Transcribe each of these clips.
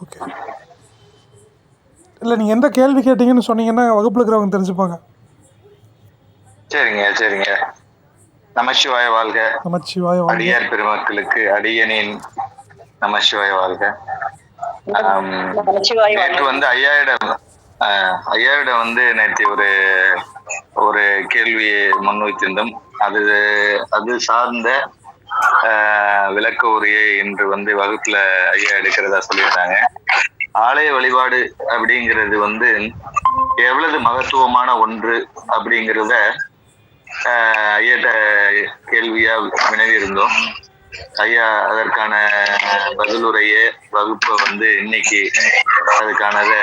Okay. இல்லை நீங்கள் எந்த கேள்வி கேட்டீங்கன்னு சொன்னீங்கன்னா வகுப்பில் இருக்கிறவங்க தெரிஞ்சுப்பாங்க. சரிங்க சரிங்க. நமசிவாய வாழ்க. நமச்சிவாய வாழ்க. அடியார் பெருமக்களுக்கு அடியனின் நமசிவாய வாழ்க. நேற்று வந்து ஐயாயிடம் வந்து நேற்று ஒரு கேள்வியை முன்வைத்திருந்தோம். அது சார்ந்த விளக்க உரையை இன்று வந்து வகுப்புல ஐயா எடுக்கிறதா சொல்லியிருந்தாங்க. ஆலய வழிபாடு அப்படிங்கிறது வந்து எவ்வளவு மகத்துவமான ஒன்று அப்படிங்கிறத ஐயாட்ட கேள்வியா வினவி இருந்தோம். ஐயா அதற்கான பதிலுரைய வகுப்பை வந்து இன்னைக்கு அதுக்கானதை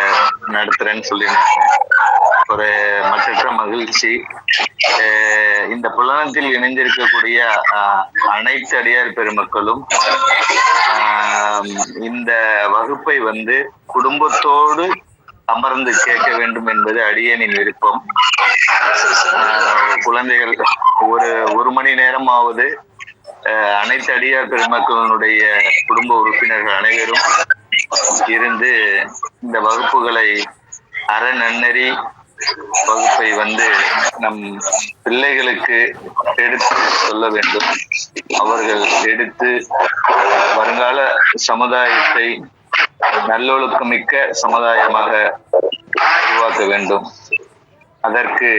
நடத்துறேன்னு சொல்லியிருந்தாங்க. ஒரு மற்றற்ற மகிழ்ச்சி. இந்த புலனத்தில் இணைந்திருக்கக்கூடிய அனைத்து அடியார் பெருமக்களும் இந்த வகுப்பை வந்து குடும்பத்தோடு அமர்ந்து கேட்க வேண்டும் என்பது அடியனின் விருப்பம். குழந்தைகள் ஒரு மணி நேரமாவது அனைத்து அடியார் பெருமக்களுடைய குடும்ப உறுப்பினர்கள் அனைவரும் இருந்து இந்த வகுப்புகளை அறநன்னறி வகுப்பை வந்து நம் பிள்ளைகளுக்கு எடுத்து சொல்ல வேண்டும். அவர்கள் எடுத்து வருங்கால சமுதாயத்தை நல்லொழுக்கமிக்க சமுதாயமாக உருவாக்க வேண்டும். அதற்கு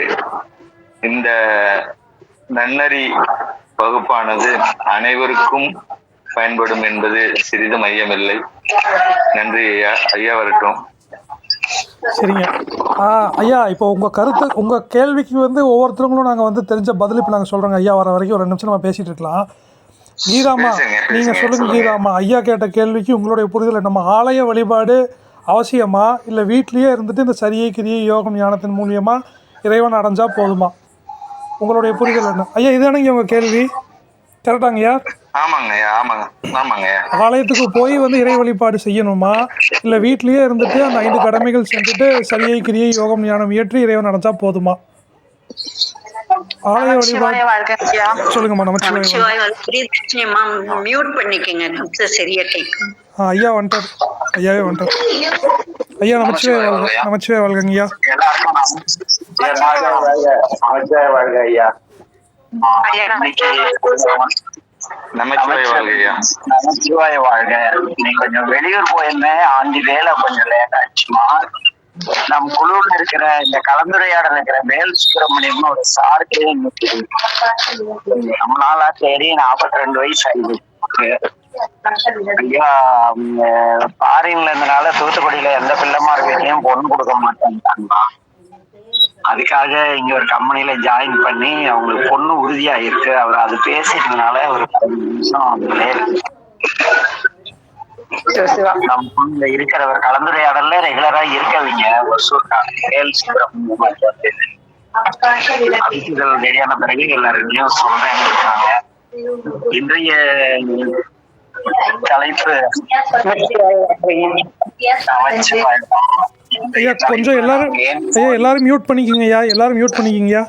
இந்த நன்னறி வகுப்பானது அனைவருக்கும் பயன்படும் என்பது சிறிதும் ஐயமில்லை. நன்றி ஐயா. ஐயா வரட்டும். சரிங்க ஐயா. இப்போ உங்கள் கேள்விக்கு வந்து ஒவ்வொருத்தருங்களும் நாங்கள் வந்து தெரிஞ்ச பதில் இப்போ நாங்கள் சொல்கிறோங்க. ஐயா வர வரைக்கும் ஒரு 2 நிமிஷம் நம்ம பேசிகிட்டு இருக்கலாம். கீதாமா, நீங்கள் சொல்லுங்கள். கீதாமா, ஐயா கேட்ட கேள்விக்கு உங்களுடைய புரிதல் நம்ம ஆலய வழிபாடு அவசியமா, இல்லை வீட்லேயே இருந்துட்டு இந்த சரியை கிரியை யோகம் ஞானத்தின் மூலியமாக இறைவன் அடைஞ்சால் போதுமா? உங்களுடைய புரிதல் என்ன ஐயா? இதுதானங்க உங்கள் கேள்வி, கரெக்டாங்கய்யா? ஆலயத்துக்கு போய் வந்து இறை வழிபாடு செய்யணுமா, இல்லை வீட்லேயே இருந்துட்டு அந்த 5 கடமைகள் செஞ்சுட்டு சரியை கிரியை யோகம் ஞானம் இயற்றி இறைவன் அடைஞ்சா போதுமா? ஆலய வழிபாடு சொல்லுங்கம்மா. நமச்சிவாய. ஐயா வந்துட்டார். ஐயாவே வந்துட்டார். ஐயா நமச்சிவாய வாழ்க. நமச்சிவாய வாழ்கங்க ஐயா. நமச்சிவாய வாழ்க. நீ கொஞ்சம் வெளியூர் போயிருந்தேன், 5 வேலை கொஞ்சம் லேட் ஆச்சுமா. நம் குழுவில் இருக்கிற இந்த கலந்துரையாடல் இருக்கிற மேல் சுப்பிரமணியம் ஒரு சாருக்கு நம்ம நாளா சரி 42 வயசு ஆயிடுச்சு. ஐயா ஃபாரின்ல இருந்தனால தூத்துக்குடியில எந்த பிள்ளைமார் வீட்லயும் பொண்ணு கொடுக்க மாட்டேன்ட்டாங்கம்மா. அதுக்காக இங்க ஒரு கம்பெனில ஜாயின் பண்ணி அவங்களுக்கு பொண்ணு உறுதியா இருக்கு. அவர் அது பேசிட்டதுனால ஒரு 10 நிமிஷம் நம்ம இருக்கிறவர் கலந்துரையாடல ரெகுலரா இருக்கவங்க ஒரு ரெடியான பிறகு எல்லாருக்கும் சொல்றேன் இருக்காங்க. இன்றைய தலைப்பு ஐயா கொஞ்சம் எல்லாரும் மியூட் பண்ணிக்கிங்க ஐயா. எல்லாரும் மியூட் பண்ணிக்கிங்கய்யா.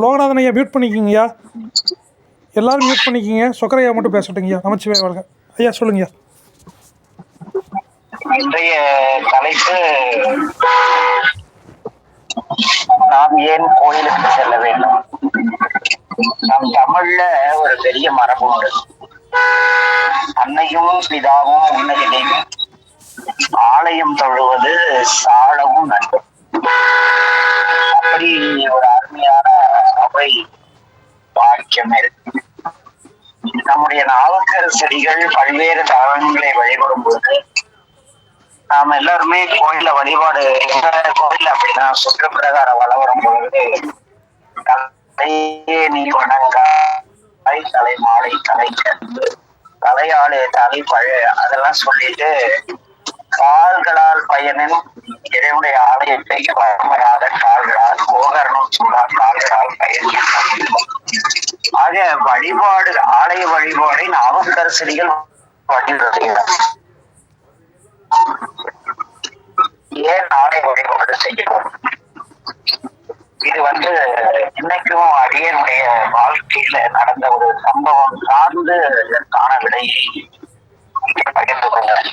லோகநாதன் ஐயா மியூட் பண்ணிக்கிங்கய்யா. எல்லாரும் மியூட் பண்ணிக்கிங்க. சொக்கரையா மட்டும் பேசட்டுங்கய்யா. நமச்சிவாய வாழ்க. ஐயா சொல்லுங்கய்யா. இன்றைய தலைப்பு நாம் ஏன் கோயிலுக்கு செல்ல வேண்டும். நம் தமிழ்ல ஒரு பெரிய மரபு உண்டு. அன்னையும் பிதாவும் உன்னதிலையும் ஆலயம் தொழுவது சாலவும் நன்று. அப்படி ஒரு அருமையான அவை வாக்கியம் இருக்கு. நம்முடைய நாவுக்கர் செடிகள் பல்வேறு தலங்களை வழிபடும் போது நாம எல்லாருமே கோயில வழிபாடு கோயில் அப்படின்னா சுற்று பிரகார வளம் வரும்பொழுது நீ வணங்காய் தலை மாலை தலை கண்டு தலையாளு தலை பழ அதெல்லாம் சொல்லிட்டு கால்களால் பயனின் இறைவனுடைய ஆலயத்தை வளமையாத கால்களால் கோகரணம் சொன்னார். கால்களால் பயன் ஆக வழிபாடு ஆலய வழிபாடை நாவுக்கரசடிகள் வழிபடுகிறார். ஏன் ஆலய வழிபாடு செய்யணும்? இது வந்து இன்னைக்கும் அடியனுடைய வாழ்க்கையில நடந்த ஒரு சம்பவம் சார்ந்து இதற்கான விடையை பகிர்ந்து கொண்டேன்.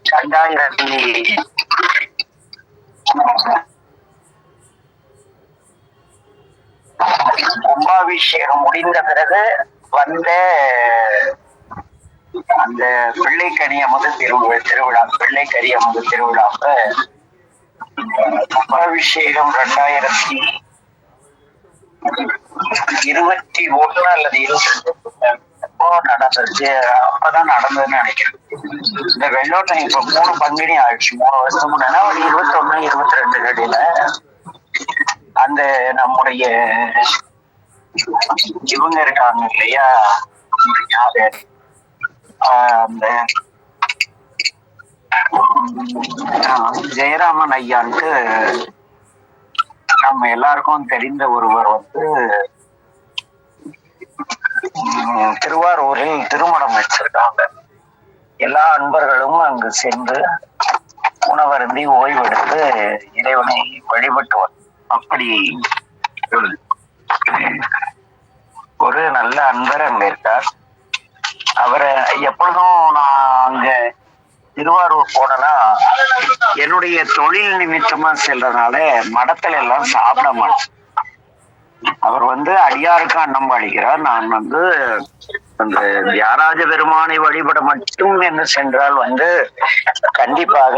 2000 கும்பாபிஷேகம் முடிந்த பிறகு வந்த அந்த பிள்ளைக்கனியமுது திருவிழா திருவிழாவுக்கு கும்பாபிஷேகம் 2021 அல்லது 22 நடந்துச்சு. அப்பதான் நடந்ததுன்னு நினைக்கிறேன். இந்த வெள்ளோட்டம் இப்ப 3 பங்குனி ஆயிடுச்சு. 3 வருஷம் முன்னா ஒரு 21, 22 கடையில அந்த நம்முடைய இவங்க இருக்காங்க இல்லையா, அந்த ஜெயராமன் ஐயான்ட்டு நம்ம எல்லாருக்கும் தெரிந்த ஒருவர் வந்து திருவாரூரில் திருமணம் வச்சிருக்காங்க. எல்லா அன்பர்களும் அங்கு சென்று உணவருந்தி ஓய்வெடுத்து இறைவனை வழிபட்டுவார். அப்படி ஒரு நல்ல அன்பர் அங்க இருக்கார். அவரை எப்பொழுதும் நான் அங்க திருவாரூர் போனா என்னுடைய தொழில் நிமித்தமா செல்றதுனால மடத்துல எல்லாம் சாப்பிட மாட்டேன். அவர் வந்து அடியாருக்கு அன்னம் அளிக்கிறார். நான் வந்து அந்த தியாகராஜ பெருமானை வழிபட மட்டும் என்று சென்றால் வந்து கண்டிப்பாக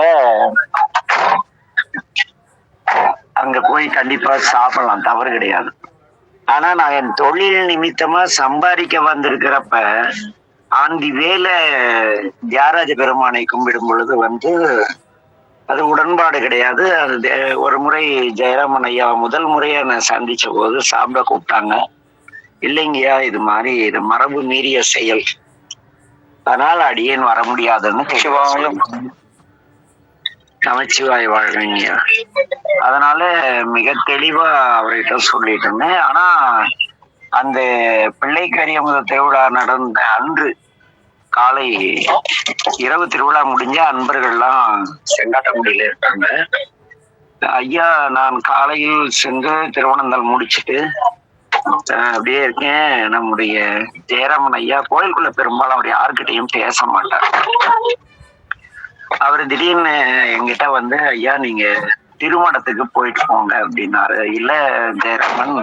அங்க போய் கண்டிப்பா சாப்பிடலாம், தவறு கிடையாது. ஆனா நான் என் தொழில் நிமித்தமா சம்பாதிக்க வந்திருக்கிறப்ப ஆந்தி வேலை தியாகராஜ பெருமானை கும்பிடும் பொழுது வந்து அது உடன்பாடு கிடையாது. அது ஒரு முறை ஜெயராமன் ஐயா முதல் முறையா நான் சந்திச்ச போது சாப்பிட கூப்பிட்டாங்க. இல்லைங்கய்யா, இது மாதிரி இது மரபு மீறிய செயல், அதனால அடியேன் வர முடியாதுன்னு நமச்சிவாய் வாழ்வீங்க. அதனால மிக தெளிவா அவர்கிட்ட சொல்லிட்டு இருந்தேன். ஆனா அந்த பிள்ளைக்கரியமுத திருவிழா நடந்த அன்று காலை இரவு திருவிழா முடிஞ்ச அன்பர்கள்லாம் செங்காட்டங்குடியில இருக்காங்க. ஐயா, நான் காலையில் சென்று திருவனந்தல் முடிச்சுட்டு அப்படியே இருக்கேன். நம்முடைய ஜெயராமன் ஐயா கோயிலுக்குள்ள பெரும்பாலும் அவர் யாருக்கிட்டையும் பேச மாட்டார். அவர் திடீர்னு என்கிட்ட வந்து, ஐயா நீங்க திருமணத்துக்கு போயிட்டு போங்க அப்படின்னாரு. இல்ல ஜெயராமன்,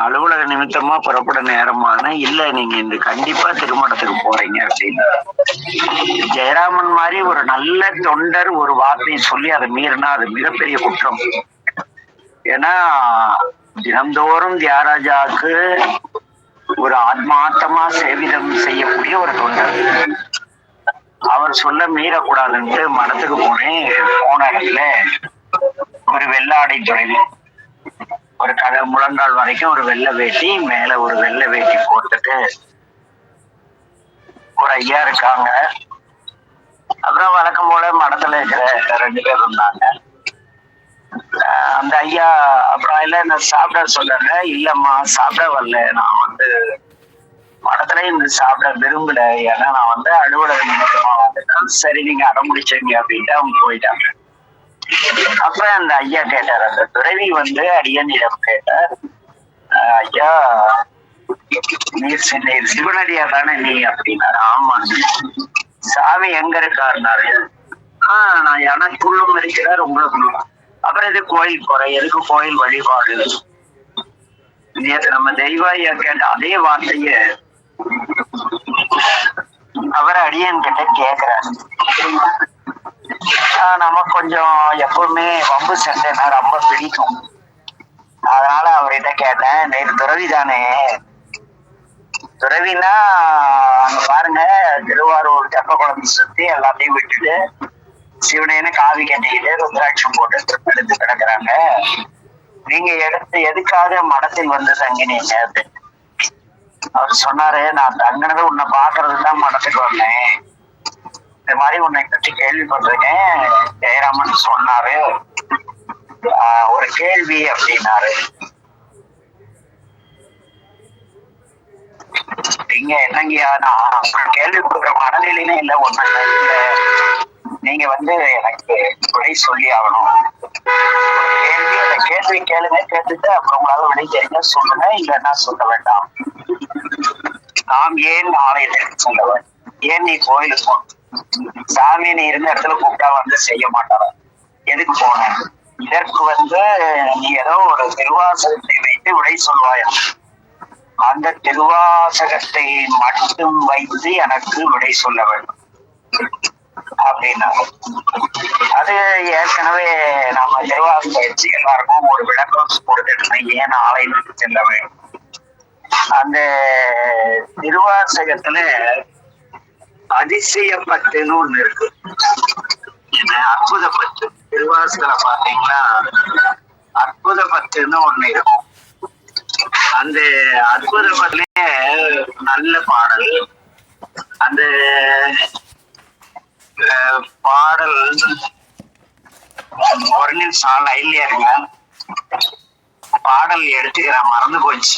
அலுவலக நிமித்தமா புறப்பட நேரமான இல்ல, நீங்க இந்த கண்டிப்பா திருமணத்துக்கு போறீங்க அப்படின்னு. ஜெயராமன் மாதிரி ஒரு நல்ல தொண்டர் ஒரு வார்த்தையை சொல்லி அதை மீறினா அது மிகப்பெரிய குற்றம். ஏன்னா தினந்தோறும் தியாகராஜாவுக்கு ஒரு ஆத்மார்த்தமா சேவிதம் செய்யக்கூடிய ஒரு தொண்டர். அவர் சொல்ல மீறக்கூடாதுன்ட்டு மடத்துக்கு போனேன். போன இடத்துல ஒரு வெள்ளாடை துறைவி, ஒரு முழங்கால் வரைக்கும் ஒரு வெள்ளை வேட்டி, மேல ஒரு வெள்ளை வேட்டி போட்டுட்டு ஒரு ஐயா இருக்காங்க. அப்புறம் வழக்கம் போல மடத்துல இருக்கிற 2 பேர் இருந்தாங்க. அந்த ஐயா அப்புறம் இல்ல என்ன சாப்பிட சொல்றாங்க. இல்லம்மா சாப்பிட வரல, நான் வந்து மடத்துல இருந்து சாப்பிட விரும்பல, ஏன்னா நான் வந்து அலுவலக நிமித்தமா வந்துட்டேன். சரி நீங்க அடம்பிடிச்சீங்க அப்படின்ட்டு அவங்க போயிட்டாங்க. அப்புறம் அந்த ஐயா கேட்டார், அந்த துறவி வந்து அடியனிடம் கேட்டார், ஐயா நீர் சிவனடியா தானே நீ அப்படின்னாரு. ஆமா. சாமி எங்க இருக்காருனாரு. நான் எனக்குள்ளும் இருக்கிறார் உங்களுக்குள்ளும். அப்புறம் இது கோயில் போறேன், எதுக்கு கோயில் வழிபாடு? நேற்று நம்ம தெய்வாயா கேட்ட அதே வார்த்தைய அவர் அடியன் கிட்ட கேக்குறாரு. நம்ம கொஞ்சம் எப்பவுமே வம்பு சண்டைனா ரொம்ப பிடிக்கும். அதனால அவர்கிட்ட கேட்டேன், நேற்று துறவி தானே? துறவினா அங்க பாருங்க, திருவாரூர் தெப்பக்குளத்தை சுத்தி எல்லாத்தையும் விட்டுட்டு சிவனேன்னு காவி கட்டிக்கிட்டு ருத்ராட்சம் போட்டு எடுத்து கிடக்குறாங்க. நீங்க எடுத்து எதுக்காக மடத்தில் வந்து தங்கினீங்க அப்படின்னு அவர் சொன்னாரு. நான் தங்கினது உன்னை பாக்குறதுக்கு தான் மடத்துக்கு வந்தேன். இந்த மாதிரி உன்னை பற்றி கேள்விப்பட்டிருக்கேன், ஜெயராமன் சொன்னாரு, ஒரு கேள்வி அப்படின்னாரு. நீங்க என்னங்கய்யா, நான் கேள்வி கொடுக்குற மனநிலையிலே இல்லை, ஒண்ணு இல்லை, நீங்க வந்து எனக்கு துணை சொல்லி ஆகணும். அந்த கேள்வி கேளுங்க, கேட்டுட்டு அப்புறம் உங்களால விடை தெரிஞ்சா சொல்லுங்க, இல்லைன்னா சொல்ல வேண்டாம். நாம் ஏன் ஆலயத்திற்கு செல்லவன்? ஏன் நீ கோயிலுக்கு போ? சாமி நீ இருந்த இடத்துல கூப்பிட்டா வந்து செய்ய மாட்டாரா? எதுக்கு போன? இதற்கு வந்து நீ ஏதோ ஒரு திருவாசகத்தை வைத்து விடை சொல்வாய். அந்த திருவாசகத்தை மட்டும் வைத்து எனக்கு விடை சொல்ல வேண்டும் அப்படின்னா, அது ஏற்கனவே நம்ம திருவாசக பயிற்சி எல்லாருக்கும் ஒரு விளக்கம் கொடுத்துட்டு ஏன் ஆலயத்துக்கு செல்ல வேண்டும். அந்த திருவாசகத்துல அதிசயப்பட்டுன்னு ஒண்ணு இருக்கு, அற்புதப்பட்டு. திருவாசகத்துல பாத்தீங்கன்னா அற்புதப்பட்டுன்னு ஒண்ணு இருக்கும். அந்த அற்புதப்பட்டுலயே நல்ல பாடல். அந்த பாடல் ஒரு நிமிஷம் லைன்லயே இருங்க, பாடல் எடுத்துக்கிறேன், மறந்து போச்சு.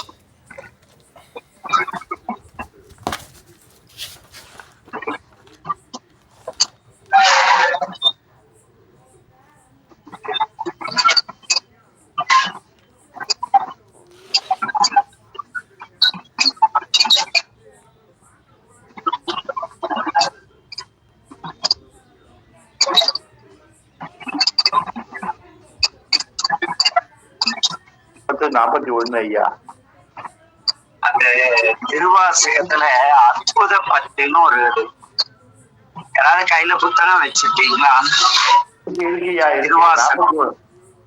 ஐயா, அந்த திருவாசகத்துல அற்புதப்பட்டுன்னு ஒரு, யாராவது கையில புத்தகம் வச்சிருக்கீங்களா? திருவாசகம்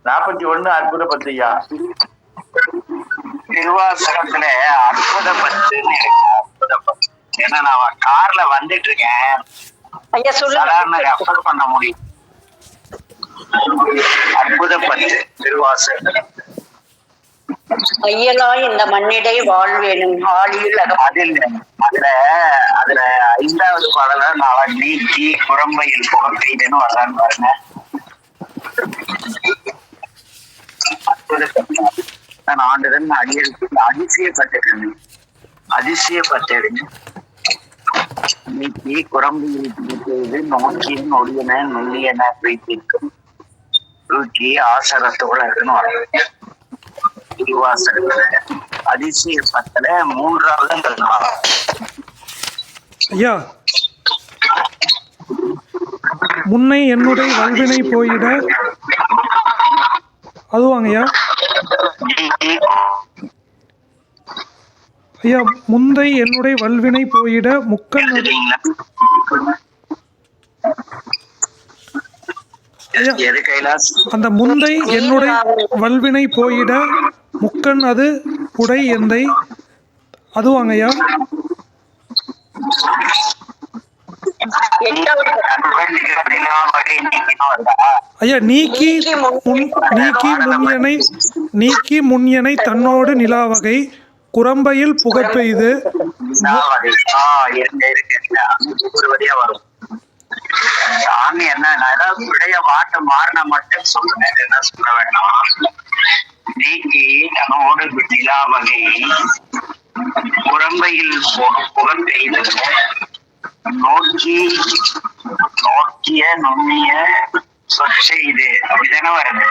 41 அற்புதப்பட்டுயா. திருவாசகத்துல அற்புதப்பட்டுன்னு இருக்கு. அற்புதப்பட்டு ஏன்னா நான் கார்ல வந்துட்டு இருக்கேன், ரெஃபர் பண்ண முடியும். அற்புதப்பட்டு திருவாசகத்துல மையலாய் இந்த மண்ணிடை வாழ்வேனும் ஆளியில் அதுல 5வது பாடல நாளா நீக்கி குரம்பையில் புகழ்ந்தேன்னு வர்றான்னு பாருங்க. நான் ஆண்டுடன் அதிசயப்பட்டிருக்கேன், அதிசயப்பட்டிருங்க. நீக்கி குரம்பையில் நோக்கியின் ஒளியன நுண்ணியன வைத்திருக்கும் தூக்கி ஆசரத்தோட இருக்குன்னு வர்றாங்க. திருவாசகத்துல அதிசயப்பத்துல 3வது ஐயா, முன்னை என்னுடைய வல்வினை போயிட, அதுவாங்கய்யா. ஐயா, முந்தை என்னுடைய வல்வினை போயிட முக்கன். அந்த முந்தை என்னுடைய வல்வினை போயிட முக்கன் அது உடை எந்தை, அதுவாங்கய்யா. ஐயா, நீக்கி முன்யனை தன்னோடு நிலாவகை குரம்பையில் புகப்பெய்து. சாமி என்ன, ஏதாவது விடைய வாட்ட மாறின மட்டும் சொல்லுங்க, என்ன சொல்ல வேண்டாம். நீக்கி தன்னோடு நிலாவகை குரம்பையில் புகப்பெய்து நோக்கிய நுண்ணிய சொற்செய்து, அப்படிதானே வருது?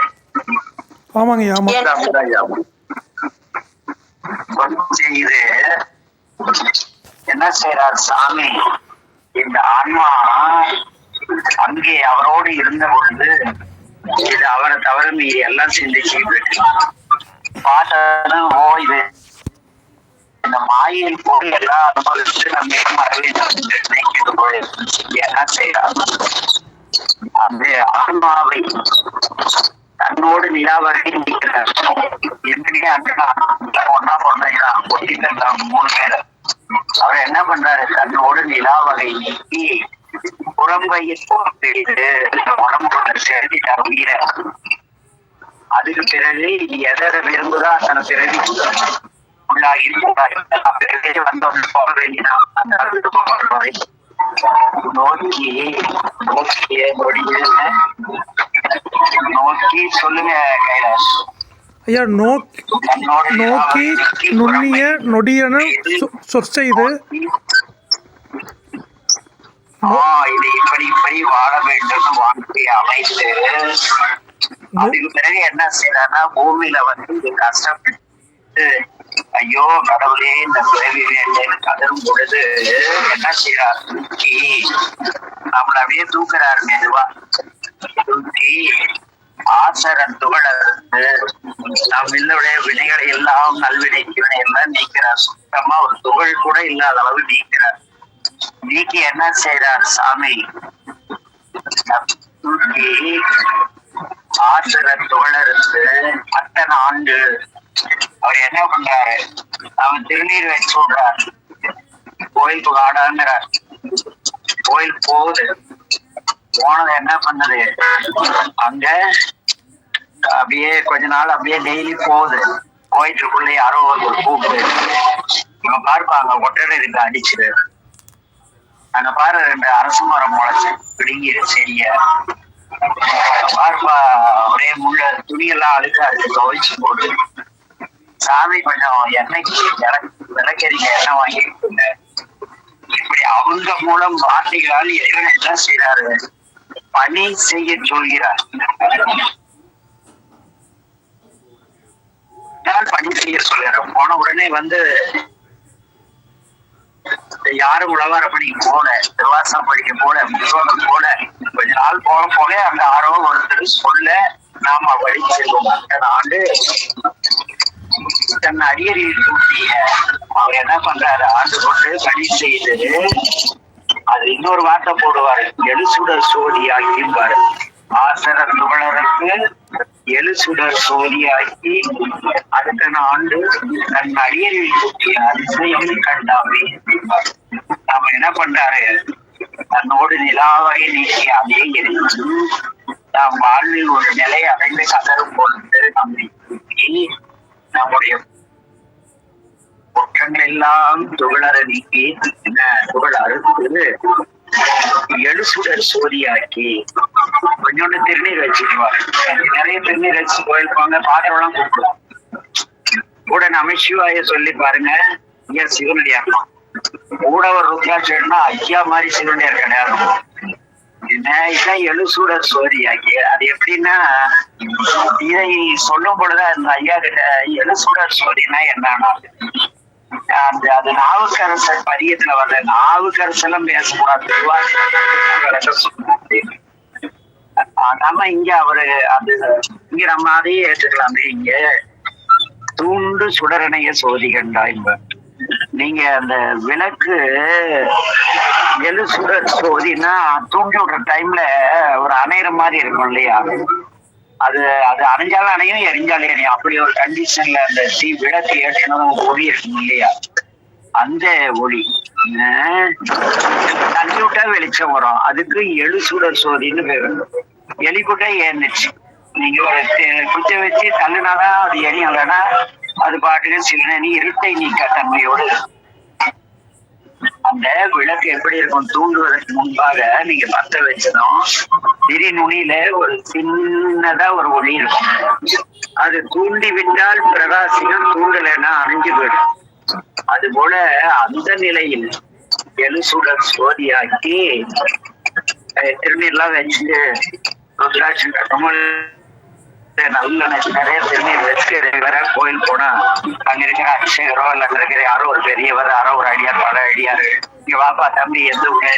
ஆமாங்கய்யா, சொற்செய்து என்ன செய்யறார் சாமி? இந்த ஆன்மா அங்கே அவரோடு இருந்த பொழுது இது அவரை தவிர மீறி எல்லாம் சிந்திச்சுட்டு பார்த்தா, ஓ இது இந்த மாயில் போய் எல்லாம் அனுபவிச்சு நம்ம மரபு என்ன செய்யறாங்க? அந்த ஆன்மாவை தன்னோடு நிலாவகை நீக்கிறார். என்னையே ஒன்னா பொண்ணா ஒட்டிட்டாங்க 3 பேர். அவர் என்ன பண்றாரு? தன்னோடு நிலாவகை நீக்கி புறம்பையில் உடம்புல சேர்த்துட்டார் உயிரை. அதுக்கு பிறகு எதை விரும்புதோ அத்தனை பிறகு உள்ளாகி பிறகு வந்தவங்க போக வேண்டியதான். நோக்கி சொல்லுங்க கைலாஷ். ஐயா, நோக்கி நுண்ணிய நொடியன சொற்செய்து இது இப்படி வாழ வேண்டும் வாழ்க்கை அமைத்து அதுக்கு பிறகு என்ன செய்யறாருன்னா பூமியில வந்து கஷ்டப்பட்டு ஐயோ கடவுளே இந்த பிறவி வேண்டேன்னு கதரும் பொழுது என்ன செய்யறாரு, தூக்கி நம்மள அப்படியே தூக்குறாரு மெதுவா. தூக்கி ஆசரன் துகளத்து நம்மளுடைய வினைகளை எல்லாம் நல்வினை வினை எல்லாம் நீக்கிறார். சுத்தமா ஒரு துகள் கூட இல்லாத அளவு நீக்கிறார். நீக்கி என்ன செய்யறார் சாமி, தூக்கி ஆசிரியர் தோழருக்கு அத்தனை ஆண்டு அவர் என்ன பண்றாரு, அவன் திருநீர் வச்சு விடுறார். கோயிலுக்கு வாடாங்கிறார். கோயில் போகுது. போனது என்ன பண்ணது, அங்க அப்படியே கொஞ்ச நாள் அப்படியே டெய்லி போகுது. கோயிலுக்குள்ள யாரோ ஒரு கூப்பிட்டு இவன் பார்ப்பாங்க ஒட்டரை இருக்கு அடிச்சுது. அங்க பாரு 2 அரசு மரம் முளைச்சு பிடுங்கிரு செடிய. பார்ப்பா ஒரே முள்ள துணியெல்லாம் அழுக்கா இருக்கு, துவைச்சு போட்டு. சாமி கொஞ்சம் எண்ணெய்க்கு விளக்கறிங்க எண்ணெய் வாங்கிட்டு. இப்படி அவங்க மூலம் வார்த்தைகளால் இறைவன் என்ன செய்யறாரு, பணி செய்ய சொல்கிறார். பணி செய்ய சொல்றாரு. போன உடனே வந்து யாரும் உழவார பணிக்கு போல, திருவாசம் படிக்க போல, முருகன் போல, கொஞ்ச நாள் போக போக அந்த ஆரோ ஒருத்தர் சொல்ல நாம வழி செல்வோம். அத்தனை ஆண்டு தன் அடியறிவில் கூட்டிய அவர் என்ன பண்றாரு, ஆண்டு கொண்டு பணி செய்து அது இன்னொரு வார்த்தை போடுவாரு, எழுசுடர் சோதியாக்கிம்பாரு. ஆசரர் துகளருக்கு எழுசுடர் சோதியாக்கி அடுத்த ஆண்டு தன் அடியறிவில் கூட்டிய அதிசயம் கண்டாமே. நாம என்ன பண்றாரு, தன்னோடு நிலாவை நீக்கி அதே இருந்து நாம் வாழ்வில் ஒரு நிலை அடைந்து கதரும் பொழுது நம்மை நம்முடைய குற்றங்கள் எல்லாம் துகளர நீக்கி துகள் அறுத்து எழுசுடர் சோதியாக்கி கொஞ்சோண்டு திருநீர் வச்சுக்குவாரு. நிறைய திருநீர் வச்சு போயிருப்பாங்க, பாத்திரம் கூப்பிடுவோம். கூட நமசிவாய சொல்லி பாருங்க, இங்க சிவனடியார் கூட ஒரு ருத்ராட்சம்னா ஐயா மாதிரி சிவனடியார் கிடையாது. இதான் எழுசுடர் சோதியாக்கி. அது எப்படின்னா, இதை சொல்லும் பொழுது அந்த ஐயா கிட்ட எழுசுடர் சோதினா என்னன்னா, அது நாவுக்கரசர் பதியத்துல வர்ற நாவுக்கரசெல்லாம் பேசக்கூடாது. நம்ம இங்க அவரு அது இங்க நம்ம அதையே ஏற்றுக்கலாமே. இங்க தூண்டு சுடரணைய சோதி கண்டா நீங்க அந்த விளக்கு எழுசுடர் சோதினா தூண்டி விடுற டைம்ல ஒரு அணையிற மாதிரி இருக்கும் இல்லையா, அது அது அணைஞ்சாலும் அணையும் எரிஞ்சாலும் எரியும். அப்படி ஒரு கண்டிஷன்ல அந்த விளக்கு ஏற்றணும் ஒளி இருக்கும் இல்லையா, அந்த ஒளி தண்ணி விட்டா வெளிச்சம் வரும். அதுக்கு எழுசுடர் சோதின்னு பேரு. எலிக்குட்டா ஏந்துச்சு, நீங்க ஒரு குச்சை வச்சு தள்ளுனாதான் அது எரியும், இல்லைன்னா அது பாட்டுக்கு சிறுநீ இருட்டை நீக்க தன்மையோடு. அந்த விளக்கு எப்படி இருக்கும், தூண்டுவதற்கு முன்பாக நீங்க பத்த வச்சதும் திரி நுனியில ஒரு சின்னதா ஒரு ஒளி இருக்கும். அது தூண்டி விட்டால் பிரகாசியம், தூண்டலைன்னா அணைஞ்சு போயிடும். அது போல அந்த நிலையில் எழுசுடர் சோதியாக்கி திருநீர்லாம் வச்சு ருத்ராட்சம் கட்டமல் நல்ல நிறைய திருநீர் வச்சு ரெகுலர கோயில் போனா அங்க இருக்கிற அபிஷேகரோ இல்ல இருக்கிற யாரோ ஒரு பெரியவர், யாரோ ஒரு அடியார், பல அடியாரு, இங்க வாப்பா தம்பி எந்த ஊரு,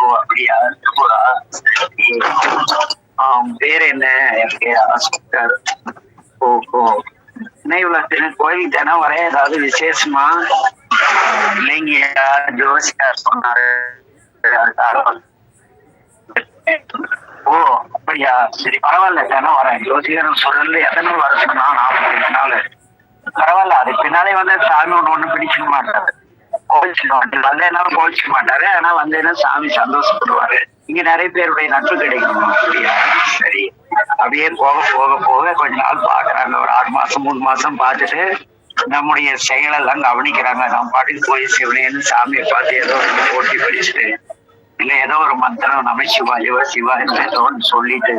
ஓ அப்படியா திருப்பூரா, பேரு என்ன, ஓஹோ இவ்வளவு கோயில் தினம் வர ஏதாவது விசேஷமா, இல்லைங்க ஜோசியார் சொன்னாரு. ஓ அப்படியா, சரி பரவாயில்ல, தினம் வரேன். ஜோசிகரன் சொல்றது எத்தனை வருஷம்னா 40 நாள். பரவாயில்ல, அதுக்கு பின்னாலே வந்து சாமி ஒண்ணு பிடிச்சிக்க மாட்டாரு, கோவிச்சுக்க வந்தேனாலும் கோவிச்சுக்க மாட்டாரு. ஆனா வந்தேன்னா சாமி சந்தோஷப்படுவாரு. இங்க நிறைய பேருடைய நட்பு கிடைக்கும். அப்படியா, சரி. அப்படியே போக போக போக கொஞ்ச நாள் பாக்குறாங்க, ஒரு 6 மாசம் 3 மாசம் பார்த்துட்டு நம்முடைய செயலெல்லாம் கவனிக்கிறாங்க. நம்ம பாட்டுக்கு போய் சிவனேன்னு சாமியை பார்த்து ஏதோ போட்டி படிச்சுட்டு இல்ல ஏதோ ஒரு மந்திரம் நமசிவாயோ சிவா ஏதோ சொல்லிட்டு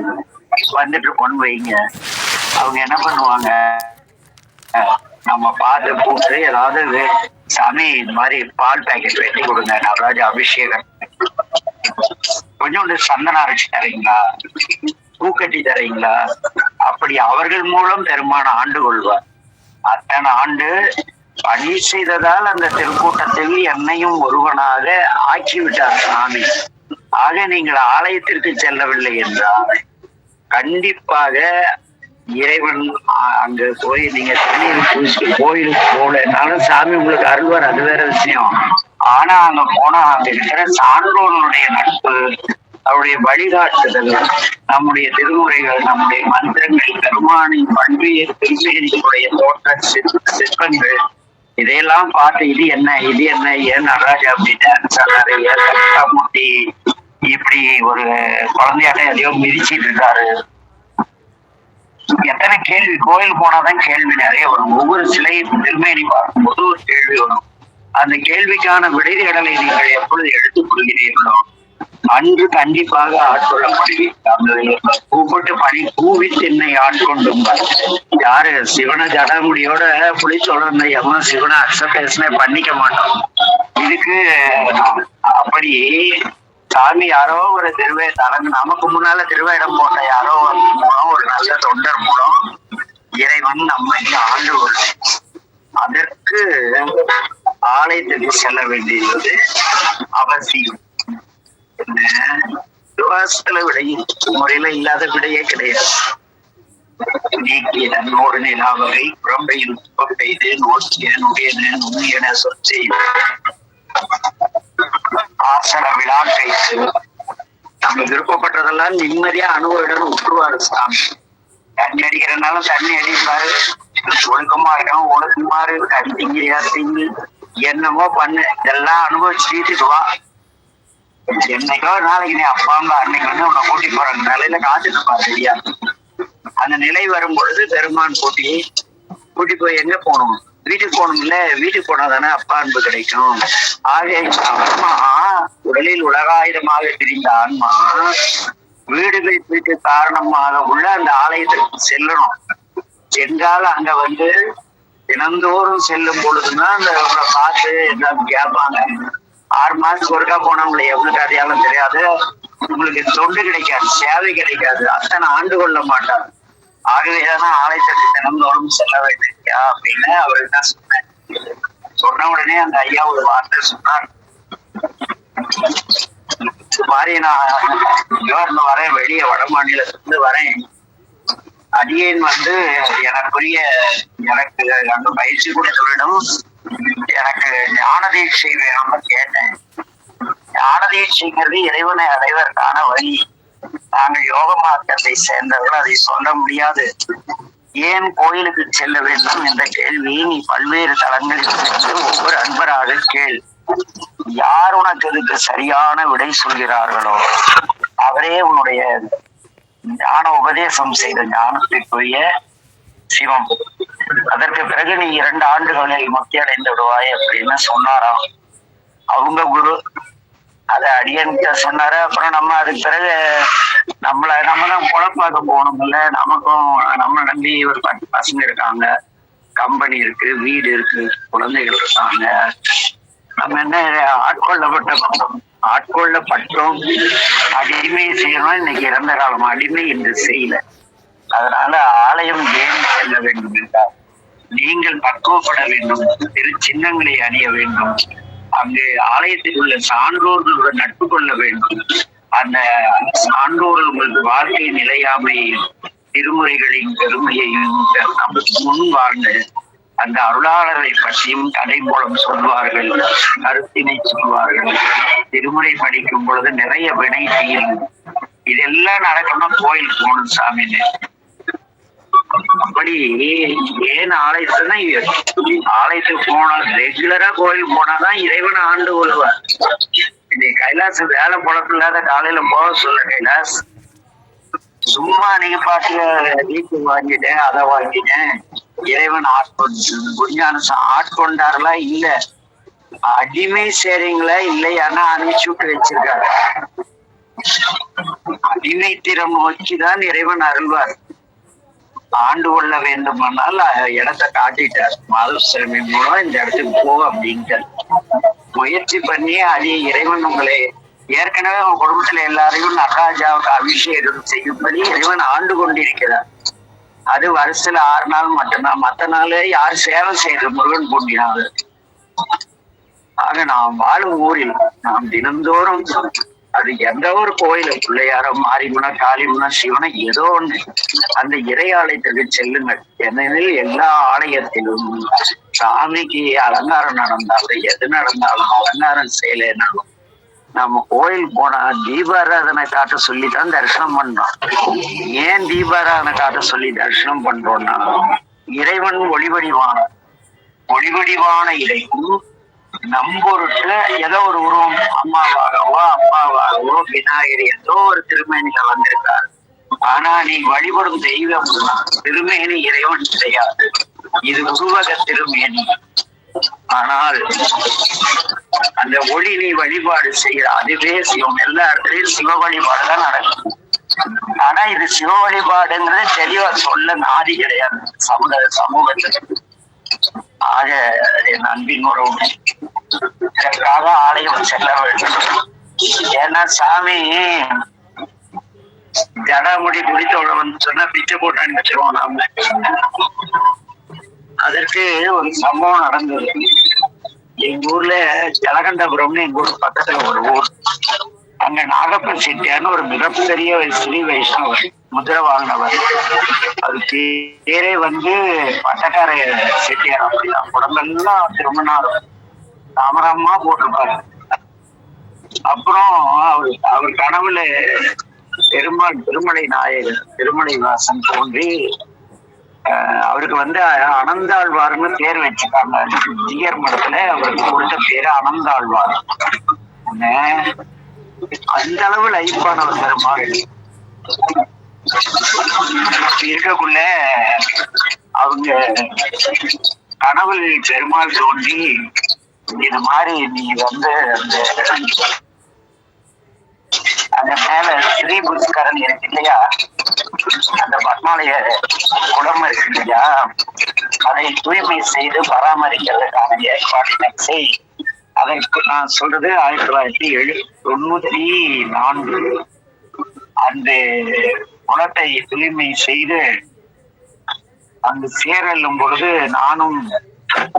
வந்துட்டு கொண்டு வைங்க. அவங்க என்ன பண்ணுவாங்க, நம்ம பார்த்து கூப்பிட்டு ஏதாவது சாமி இந்த மாதிரி பால் பேக்கெட் வெட்டி கொடுங்க, நடராஜ அபிஷேகம், கொஞ்சோண்டு சந்தனம் அரைச்சு தரீங்களா, பூக்கட்டி தரீங்களா? அப்படி அவர்கள் மூலம் பெருமான ஆண்டு கொள்வார். அத்தனை ஆண்டு பணி செய்ததால் அந்த திருக்கூட்டத்தில் என்னையும் ஒருவனாக ஆக்கிவிட்டார் சாமி. ஆக நீங்கள் ஆலயத்திற்கு செல்லவில்லை என்றால் கண்டிப்பாக இறைவன் அங்க போய் நீங்க தண்ணீர் பூசி கோயிலுக்கு போலனாலும் சாமி உங்களுக்கு அருள்வார், அது வேற விஷயம். ஆனா அங்க போனா அங்க இருக்கிற சான்றோர்களுடைய நட்பு, அவருடைய வழிகாட்டுதல், நம்முடைய திருமுறைகள், நம்முடைய மந்திரங்கள், பெருமானின் பல்வேறு திருமேனிகளுடைய தோற்ற சிற்பங்கள், இதையெல்லாம் பார்த்து இது என்ன இது என்ன, ஏன் நடராஜா அப்படின்னு சொன்னாரு, ஏன் கட்டாமூர்த்தி இப்படி ஒரு குழந்தையாட்ட எதையோ மிதிச்சிட்டு இருக்காரு, எத்தனை கேள்வி. கோயில் போனாதான் கேள்வி நிறைய வரும். ஒவ்வொரு சிலையும் திருமேனி பார்க்கும்போது ஒரு கேள்வி வரும். அந்த கேள்விக்கான விடை தேடலை நீங்கள் எப்பொழுது எடுத்துக் கொள்கிறீர்களோ அன்று கண்டிப்பாக ஆட்கொள்ளப்படுவீர்கள். கூப்பிட்டு பணி கூவித்து என்னை ஆட்கொண்டும் யாரு சிவனை ஜடமுடியோட புளி சொல்ற எவன் சிவனை அக்செப்டேஷனே பண்ணிக்க மாட்டோம். இதுக்கு அப்படி சாமி யாரோ ஒரு நமக்கு முன்னால திருவேடம் போட்ட யாரோ மூலம் ஒரு நல்ல தொண்டர் மூலம் இறைவன் நம்ம ஆண்டு கொள்ளும். அதற்கு ஆலயத்திற்கு செல்ல வேண்டியது அவசியம். விவாசத்துல விடை முறையில இல்லாத விடையே கிடையாது. நீக்கிய நன்னோடு நிலாவகை புறம்பையில் பெய்து நோக்கிய நுடையது நுண்ணியன சொற்செய்து ஆசன விழாக்கை நம்ம விருப்பப்பட்டதெல்லாம் நிம்மதியா அனுபவிடம் விட்டுருவாரு சாமி. தண்ணி அடிக்கிறதுனாலும் தண்ணி அடிப்பாரு, ஒழுக்கமா இருக்கணும் ஒழுக்கமாறு, தண்ணி திங்கிறியா திங்கு, என்னமோ பண்ணு, இதெல்லாம் அனுபவிச்சு வீட்டுக்குவா. என்னைக்கோ நாளைக்கு நீ அப்பா அம்மா அன்னைக்கு வந்து உன்னை கூட்டி போறாங்க நிலையில காத்துட்டு பாரு சரியா. அந்த நிலை வரும் பொழுது பெருமான் கூட்டி போய் எங்க போகணும், வீட்டுக்கு போகணும் இல்ல, வீட்டுக்கு போனாதானே அப்பா அன்பு கிடைக்கும். ஆக ஆன்மா உடலில் உலகாயுதமாக திரிந்த ஆன்மா வீட்டுக்கு காரணமாக உள்ள அந்த ஆலயத்திற்கு செல்லணும். சென்றால் அங்க வந்து தினந்தோறும் செல்லும் பொழுதுதான் அந்த பார்த்து எல்லாம் கேட்பாங்க. 6 மாசத்துக்கு ஒருக்கா போனவங்களை எவ்வளவு கதையாலும் தெரியாது, உங்களுக்கு தொண்டு கிடைக்காது, சேவை கிடைக்காது, அத்தனை ஆண்டு கொள்ள மாட்டார். ஆகவேதான ஆலயத்திற்கு தினந்தோறும் செல்ல வேண்டியா அப்படின்னு அவருக்கு தான் சொன்னேன். சொன்ன உடனே அந்த ஐயா ஒரு வார்த்தை சொன்னார், இது மாதிரி நான் வரேன், வெளியே வட மாநிலத்திலிருந்து வரேன், அடியேன் வந்து எனக்கு அங்க பயிற்சி கொடுத்தவிடம் எனக்கு ஞான தீட்சை வேணும்னு கேட்டேன். ஞான தீட்சைங்கிறது இறைவனை அடைவதற்கான வழி. நாங்கள் யோக மார்க்கத்தை சேர்ந்தவர்கள், அதை சொல்ல முடியாது. ஏன் கோயிலுக்கு செல்ல வேண்டும் என்ற கேள்வியை நீ பல்வேறு தளங்களில் ஒவ்வொரு அன்பராக கேள். யார் உனக்கு இதுக்கு சரியான விடை சொல்கிறார்களோ அவரே உன்னுடைய ஞான உபதேசம் செய்த ஞானத்திற்குரிய சிவம். அதற்கு பிறகு நீ 2 ஆண்டுகளில் முக்தி அடைந்து விடுவாய் அப்படின்னு சொன்னாராம் அவங்க குரு. அதை அடியன்கிட்ட சொன்னாரு. அப்புறம் நம்ம அதுக்கு பிறகு நம்ம தான் பொழப்பாக்க போகணும் இல்ல, நமக்கும் நம்ம நம்பி ஒரு 10 பசங்க இருக்காங்க, கம்பெனி இருக்கு, வீடு இருக்கு, குழந்தைகள் இருக்காங்க. நம்ம என்ன ஆட்கொள்ளப்பட்டோம், அடிமை செய்யணும். இன்னைக்கு இறந்த காலம் அடிமை என்று செய்யல. அதனால ஆலயம் ஏன் செல்ல வேண்டும் என்றால் நீங்கள் பக்குவப்பட வேண்டும், திரு சின்னங்களை அணிய வேண்டும், அங்கு ஆலயத்தில் உள்ள சான்றோர்களுடன் நட்பு கொள்ள வேண்டும். அந்த சான்றோர்கள் உங்களுக்கு வாழ்க்கை நிலையாமையையும் திருமுறைகளின் பெருமையையும் நமக்கு முன் வாழ்ந்து அந்த அருளாளரை பற்றியும் கதை மூலம் சொல்வார்கள், கருத்தினை சொல்வார்கள். திருமுறை படிக்கும் பொழுது நிறைய வினை தீரும். இதெல்லாம் நடக்கணும்னா கோயில் போகணும் சாமின்னு. அப்படி ஏன் ஆலயத்துக்கு போனா ரெகுலரா கோயில் போனாதான் இறைவனை ஆண்டு கொள்வார். இன்னைக்கு கைலாஸ் வேலை பழக்கம் இல்லாத காலையில போக சொல்ல கைலாஸ், சும்மா நீங்க பாட்டுல வீட்டு வாங்கிட்டேன் அதை வாங்கிட்டேன், இறைவன் ஆட்கொண்டார்களா இல்ல, அடிமை சேரிங்களா இல்லையானா அனுப்பிச்சு விட்டு வச்சிருக்காரு. அடிமை திறம் நோக்கிதான் இறைவன் அருள்வார். ஆண்டு கொள்ள வேண்டுமானால் இடத்தை காட்டிட்டார். மாதவசாமி மூலம் இந்த இடத்துக்கு போ அப்படின்ட்டு முயற்சி பண்ணி அது இறைவன் உங்களை ஏற்கனவே உங்க குடும்பத்துல எல்லாரையும் நடராஜாவுக்கு அபிஷேகம் செய்யும்படி இறைவன் ஆண்டு கொண்டிருக்கிறார். அது வருஷத்துல 6 நாள் மட்டும்தான், மற்ற நாள் யார் சேவை செய்யறது முருகன் பூண்டினால. ஆக நாம் வாழும் ஊரில் நாம் தினந்தோறும் அது எந்த ஒரு கோயில பிள்ளையாரோ மாரியம்மனோ காளியம்மனோ சிவனோ ஏதோ ஒன்று அந்த இறை ஆலயத்திற்கு செல்லுங்கள். ஏனெனில் எல்லா ஆலயத்திலும் சாமிக்கு அலங்காரம் நடந்தாலும் எது நடந்தாலும் அலங்காரம் செய்யலைனாலும் நம்ம கோயில் போனா தீபாராதனை காட்ட சொல்லிதான் தரிசனம் பண்றோம். ஏன் தீபாராதனை காட்ட சொல்லி தரிசனம் பண்றோம்னா, இறைவன் ஒளிவடிவான இறைவன் நம்பொருட்டு ஏதோ ஒரு உருவம் அம்மாவாகவோ அப்பாவாகவோ விநாயகர் ஏதோ ஒரு திருமேனில வந்திருக்காரு. ஆனா நீ வழிபடும் தெய்வம் திருமேனி இறைவன் கிடையாது, இது உருவக திருமேனி. ஆனால் அந்த ஒளி நீ வழிபாடு செய்கிற அதுவே சிவம். எல்லா இடத்துலயும் சிவ வழிபாடுதான் நடக்கும். ஆனா இது சிவ வழிபாடுங்கிறது தெளிவா சொல்ல நாதி கிடையாது சமூகத்துல. ஆக என் அன்பின் உறவு இதற்காக ஆலயம் செல்ல வேண்டும். ஏன்னா சாமி ஜடாமுடி குடித்தவளவன் சொன்னா பிச்சை போட்டான்னு வச்சிருவோம் நாம. அதற்கு ஒரு சம்பவம் நடந்தது. எங்க ஊர்ல ஜலகண்டபுரம்னு எங்க ஊர் பக்கத்துல ஒரு ஊர். அங்க நாகப்பன் செட்டியார்னு ஒரு மிகப்பெரிய ஸ்ரீ வைஷ்ணவர் முதிரை வாழ்ந்தவர். அது பேரே பட்டக்கார செட்டியார். அப்படிதான் உடம்பெல்லாம் திருமணம் ராமராமா போட்டிருப்பாரு. அப்புறம் அவர் கனவுல பெருமாள் திருமலை நாயகர் திருமலை வாசன் தோன்றி அவருக்கு அனந்தாழ்வார்னு பேர் வச்சுக்காங்க. ஜியர் மடத்துல அவருக்கு கொடுத்த பேரு அனந்தாழ்வார். அந்த அளவு லைஃபானவர் பெருமாள். இருக்கக்குள்ள அவங்க கனவுல பெருமாள் தோன்றி இது மாதிரி நீ அந்த மேல ஸ்ரீ புஷ்கரன் இருக்கு இல்லையா, அந்த பத்மாலய குளம் இருக்கு இல்லையா, அதை தூய்மை செய்து பராமரிக்கிறதுக்கான ஏற்பாட்டினை செய். அதற்கு நான் சொல்றது 1994 அந்த குளத்தை தூய்மை செய்து அங்கு சேரல்லும் பொழுது நானும்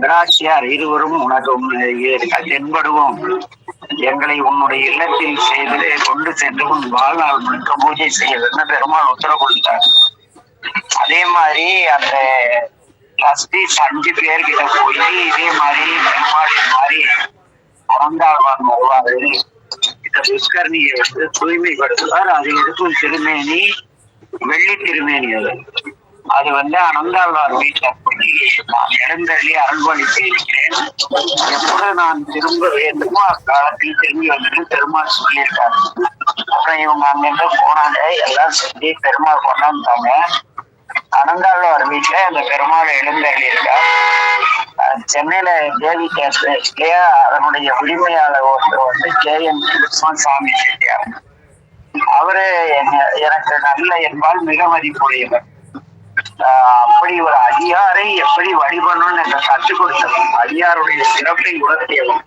திராட்சியார் இருவரும் உனக்கு தென்படுவோம். எங்களை உன்னுடைய இல்லத்தில் செய்து கொண்டு சென்று உன் வாழ்நாள் முழுக்க பூஜை செய்ய வேண்டும் பெருமாள் உத்தரவு கொடுத்தார். அதே மாதிரி அந்த ட்ரஸ்டீஸ் 5 பேர்கிட்ட போய் இதே மாதிரி பெருமாள் மாதிரி அறந்தாழ்வான் வருவாரு, இந்த புஷ்கரணியை தூய்மைப்படுத்துவார். அது இருக்கும் திருமேனி வெள்ளி திருமேனி. அது அனந்தாழ்வார் வீட்டுல போய் நான் எழுந்தள்ளி அருள்வழி செய்திருக்கிறேன். எப்போது நான் திரும்ப வேண்டுமோ அக்காலத்தில் திரும்பி வந்துட்டு பெருமாள் சொல்லியிருக்காரு. அப்புறம் இவங்க அங்கிருந்து போனாங்க, எல்லாம் செஞ்சு பெருமாள் கொண்டாந்தாங்க. அனந்தாழ்வார் வீட்டுல அந்த பெருமாள் எழுந்தள்ளி இருக்கார். சென்னையில தேவி கேஸ்லயா அதனுடைய உரிமையாளர் ஒருத்தர் KN கிருஷ்ணசாமி செட்டியார். அவரு எனக்கு நல்ல என்பால் மிக மதிப்புடையவர். அப்படி ஒரு அடியாரை எப்படி வழிபடணும்னு எனக்கு கற்றுக் கொடுத்தவர், அடியாருடைய சிறப்பை உணர்த்தியவர்.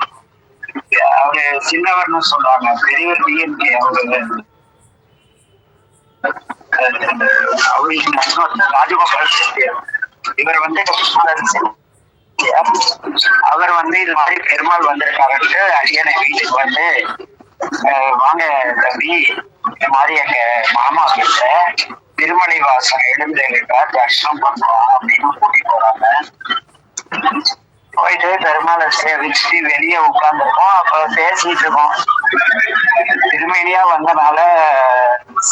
அவரு சின்னவர்னு சொல்லுவாங்க, பெரியவர் DNK. அவரு ராஜகோபால் செட்டியார். இவர் அவர் இது மாதிரி பெருமாள் வந்திருக்காருன்ட்டு அடியனை வீட்டுக்கு வாங்க தம்பி, இந்த மாதிரி எங்க மாமா கிட்ட திருமலை வாசன் எழுந்திருக்கா தர்ஷனம் பண்றோம் அப்படின்னு கூட்டிட்டு போறாங்க. போயிட்டு பெருமாளை சேவிச்சுட்டு வெளியே உட்கார்ந்துருக்கோம். அப்ப பேசிட்டு இருக்கோம். திருமேனியா வந்தனால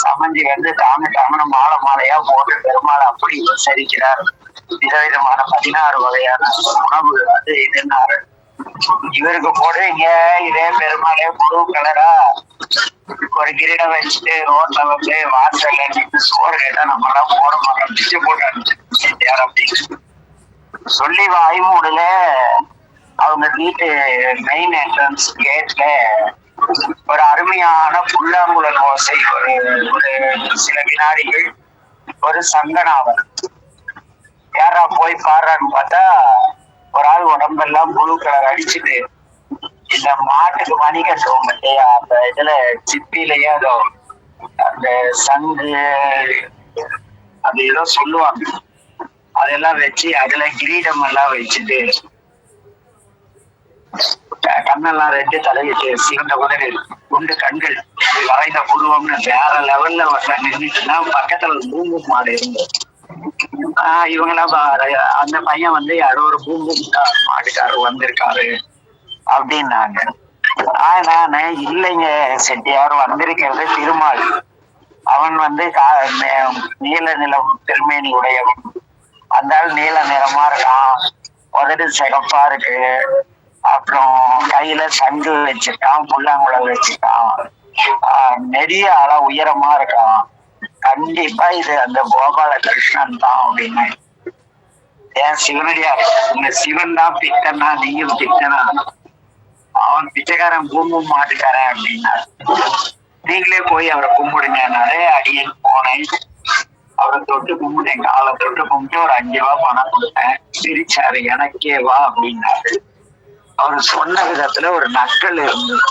சமஞ்சி தாங்கன்னு மாலையா போட்டு பெருமாளை அப்படி உபசரிக்கிறார். விதவிதமான 16 வகையான உணவு இதுன்னாரு. இவருக்கு போடுறீங்க இதே பெருமாளே புழு கலரா ஒரு கிரீடம் வச்சுட்டு ரோட்ல வாசல்ல சோறு கேட்டா நம்ம எல்லாம் போட மாட்டோம், பிச்சை போட்டு அனுப்பிச்சு அப்படின்னு சொல்லி வாய்மூடுல அவங்க வீட்டு மெயின் என்ட்ரன்ஸ் கேட்ல ஒரு அருமையான புல்லாங்குழல் ஓசை, ஒரு சில வினாடிகள், ஒரு சங்கனாவன். யாரா போய் பாடுறான்னு பார்த்தா ஒரு ஆள் உடம்பெல்லாம் புழு கலர் அடிச்சுட்டு இந்த மாட்டுக்கு மணி கட்டுவோம் இல்லையா, அந்த இதுல சிப்பிலேயே அதோ அந்த சங்கு அது ஏதோ சொல்லுவாங்க, அதெல்லாம் வச்சு அதுல கிரீடம் எல்லாம் வச்சுட்டு கண்ணெல்லாம் ரெண்டு தலையிட்டு சிறந்த உடனே குண்டு கண்கள் வரைந்த புருவம்னு வேற லெவல்ல நின்றுச்சுன்னா பக்கத்துல ஒரு பூம்பு மாடு இருந்து இவங்கெல்லாம் அந்த பையன் வந்து யாரோ ஒரு பூம்பு மாட்டுக்காரர் வந்திருக்காரு அப்படின்னாங்க. நானு இல்லைங்க செட்டியார், வந்திருக்கிறது திருமால். அவன் வந்து நீல நிலம் திருமேனி உடையவன். அந்த நீல நிறமா இருக்கான், உதடு சிகப்பா இருக்கு, அப்புறம் கையில சங்கு வச்சிருக்கான், புல்லாங்குழல் வச்சிருக்கான், நெடிய ஆளா உயரமா இருக்கான், கண்டிப்பா இது அந்த கோபாலகிருஷ்ணன் தான் அப்படின்னு. ஏன் சிவனடியார், இந்த சிவன் தான் பித்தனா, நீயும் பித்தனா, அவன் பிச்சைக்காரன் பூம்பு மாட்டுக்காரன் அப்படின்னா, நீங்களே போய் அவரை கும்பிடுங்கனாலே அடியேன் போனேன். அவரை தொட்டு கும்பிட்டேன், காலை தொட்டு கும்பிட்டு ஒரு 5 ரூபா பணம் கொடுத்தேன். சிரிச்சாரு, எனக்கே வா அப்படின்னாரு. அவரு சொன்ன விதத்துல ஒரு நக்கல் இருந்தது.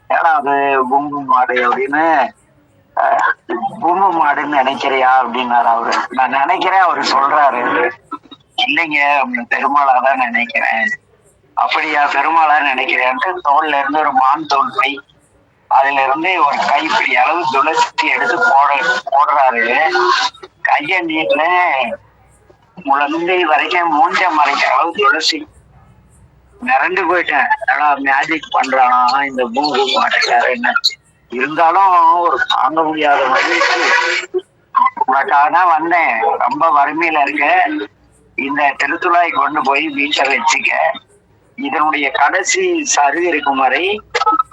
ஏன்னா அது பூம்பு மாடு அப்படின்னு, பூம்பு மாடுன்னு நினைக்கிறியா அப்படின்னாரு அவரு. நான் நினைக்கிறேன், அவரு சொல்றாரு, இல்லைங்க பெருமாளாதான் நினைக்கிறேன். அப்படியா பெருமாளா நினைக்கிறேன்ட்டு தோல்ல இருந்து ஒரு மான் தோல் பை, அதுல இருந்து ஒரு கைப்பிடி அளவு துளசி எடுத்து போடுறாரு. கைய நீட்ல முழந்தை வரைக்கும் மூஞ்ச மறைக்கிற அளவு துளசி. மிரண்டு போயிட்டேன், ஆனா மேஜிக் பண்றானா இந்த பூம்பு மாட்டுக்காரு என்ன. இருந்தாலும் ஒரு தாங்க முடியாத மகிழ்ச்சி. உனக்காக தான் வந்தேன், ரொம்ப வறுமையில இருக்க, இந்த திருத்துழாய் கொண்டு போய் வீட்டை வச்சுக்க, இதனுடைய கடைசி சரு இருக்கும் வரை